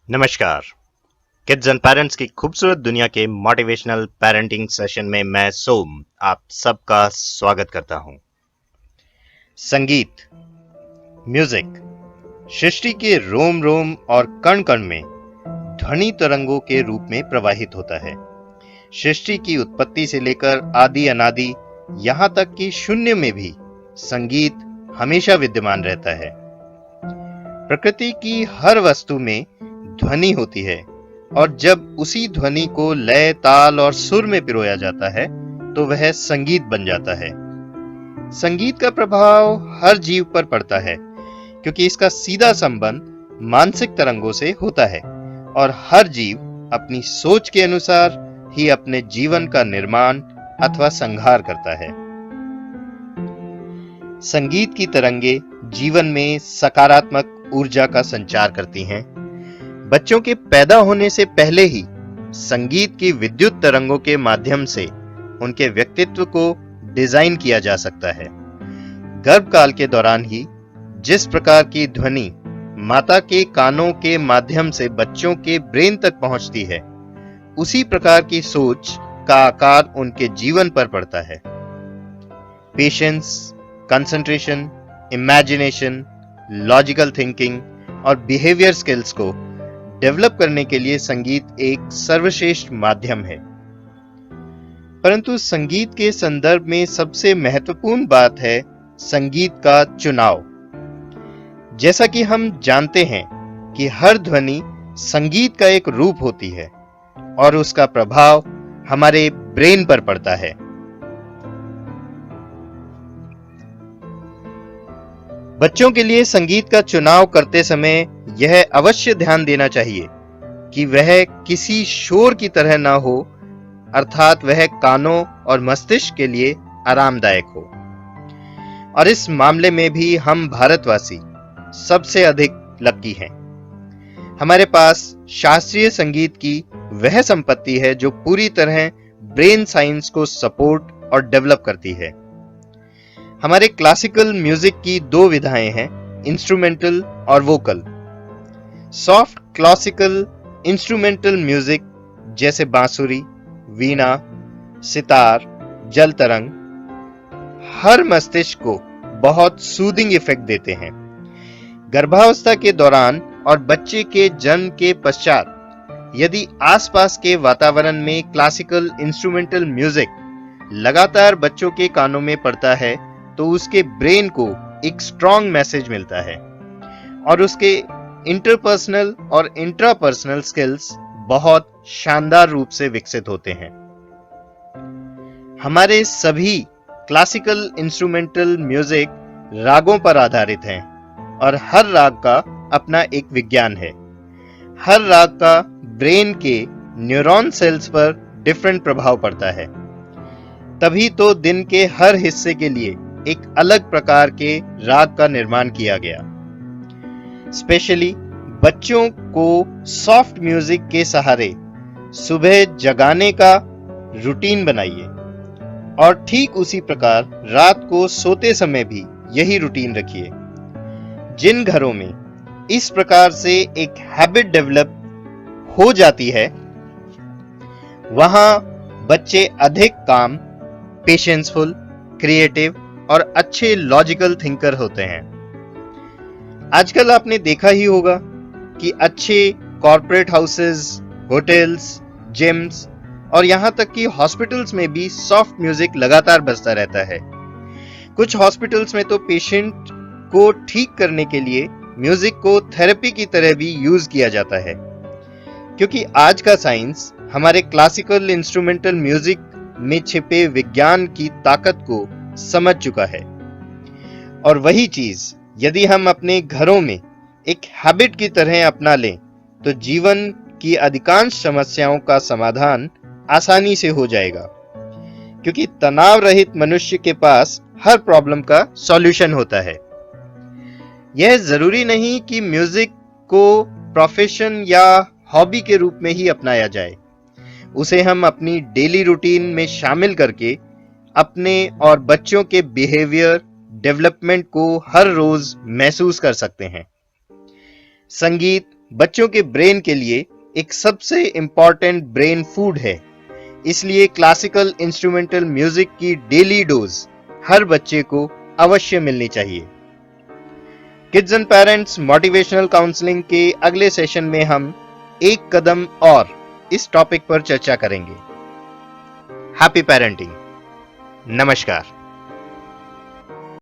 नमस्कार। Kids and parents की खूबसूरत दुनिया के मोटिवेशनल पेरेंटिंग सेशन में मैं सोम आप सबका स्वागत करता हूं। संगीत, म्यूजिक सृष्टि के रोम रोम और कण कण में ध्वनि तरंगों के रूप में प्रवाहित होता है। सृष्टि की उत्पत्ति से लेकर आदि अनादि यहां तक कि शून्य में भी संगीत हमेशा विद्यमान रहता है। प्रकृति की हर वस्तु में ध्वनि होती है और जब उसी ध्वनि को लय, ताल और सुर में पिरोया जाता है तो वह संगीत बन जाता है। संगीत का प्रभाव हर जीव पर पड़ता है क्योंकि इसका सीधा संबंध मानसिक तरंगों से होता है और हर जीव अपनी सोच के अनुसार ही अपने जीवन का निर्माण अथवा संहार करता है। संगीत की तरंगे जीवन में सकारात्मक ऊर्जा का संचार करती हैं। बच्चों के पैदा होने से पहले ही संगीत की विद्युत तरंगों के माध्यम से उनके व्यक्तित्व को डिजाइन किया जा सकता है। गर्भकाल के दौरान ही जिस प्रकार की ध्वनि माता के कानों के माध्यम से बच्चों के ब्रेन तक पहुंचती है, उसी प्रकार की सोच का आकार उनके जीवन पर पड़ता है। Patience, concentration, imagination, logical thinking और बिहेवियर स्किल्स को डेवलप करने के लिए संगीत एक सर्वश्रेष्ठ माध्यम है। परंतु संगीत के संदर्भ में सबसे महत्वपूर्ण बात है संगीत का चुनाव। जैसा कि हम जानते हैं कि हर ध्वनि संगीत का एक रूप होती है और उसका प्रभाव हमारे ब्रेन पर पड़ता है। बच्चों के लिए संगीत का चुनाव करते समय यह अवश्य ध्यान देना चाहिए कि वह किसी शोर की तरह न हो, अर्थात वह कानों और मस्तिष्क के लिए आरामदायक हो। और इस मामले में भी हम भारतवासी सबसे अधिक लकी हैं। हमारे पास शास्त्रीय संगीत की वह संपत्ति है जो पूरी तरह ब्रेन साइंस को सपोर्ट और डेवलप करती है। हमारे क्लासिकल म्यूजिक की दो विधाएं हैं, इंस्ट्रूमेंटल और vocal. Soft classical instrumental music जैसे बांसुरी, वीणा, सितार, जल तरंग हर मस्तिष्क को बहुत सूदिंग इफेक्ट देते हैं। गर्भावस्था के दौरान और बच्चे के जन्म के पश्चात यदि आसपास के वातावरण में क्लासिकल इंस्ट्रूमेंटल म्यूजिक लगातार बच्चों के कानों में पड़ता है तो उसके ब्रेन को एक स्ट्रॉन्ग मैसेज मिलता है और उसके इंटरपर्सनल और इंट्रापर्सनल स्किल्स बहुत शानदार रूप से विकसित होते हैं। हमारे सभी क्लासिकल इंस्ट्रूमेंटल म्यूजिक रागों पर आधारित हैं और हर राग का अपना एक विज्ञान है। हर राग का ब्रेन के न्यूरॉन सेल्स पर डिफरेंट प्रभाव पड़ता है। तभी तो दिन के हर हिस्से के लिए एक अलग प्रकार के राग का निर्माण किया गया। स्पेशली बच्चों को सॉफ्ट म्यूजिक के सहारे सुबह जगाने का रूटीन बनाइए और ठीक उसी प्रकार रात को सोते समय भी यही रूटीन रखिए। जिन घरों में इस प्रकार से एक हैबिट डेवलप हो जाती है, वहां बच्चे अधिक काम, पेशेंसफुल, क्रिएटिव और अच्छे लॉजिकल थिंकर होते हैं। आजकल आपने देखा ही होगा कि अच्छे कॉर्पोरेट हाउसेस, होटल्स, जिम्स और यहां तक कि हॉस्पिटल्स में भी सॉफ्ट म्यूजिक लगातार बजता रहता है। कुछ हॉस्पिटल्स में तो पेशेंट को ठीक करने के लिए म्यूजिक को थेरेपी की तरह भी यूज किया जाता है, क्योंकि आज का साइंस हमारे क्लासिकल इंस्ट्रूमेंटल म्यूजिक में छिपे विज्ञान की ताकत को समझ चुका है। और वही चीज यदि हम अपने घरों में एक हैबिट की तरह अपना लें तो जीवन की अधिकांश समस्याओं का समाधान आसानी से हो जाएगा, क्योंकि तनाव रहित मनुष्य के पास हर प्रॉब्लम का सॉल्यूशन होता है। यह जरूरी नहीं कि म्यूजिक को प्रोफेशन या हॉबी के रूप में ही अपनाया जाए। उसे हम अपनी डेली रूटीन में शामिल करके अपने और बच्चों के बिहेवियर डेवलपमेंट को हर रोज महसूस कर सकते हैं। संगीत बच्चों के ब्रेन के लिए एक सबसे इंपॉर्टेंट ब्रेन फूड है। इसलिए क्लासिकल इंस्ट्रूमेंटल म्यूजिक की डेली डोज हर बच्चे को अवश्य मिलनी चाहिए। Kids and parents motivational counselling के अगले सेशन में हम एक कदम और इस टॉपिक पर चर्चा करेंगे। Happy parenting. नमस्कार।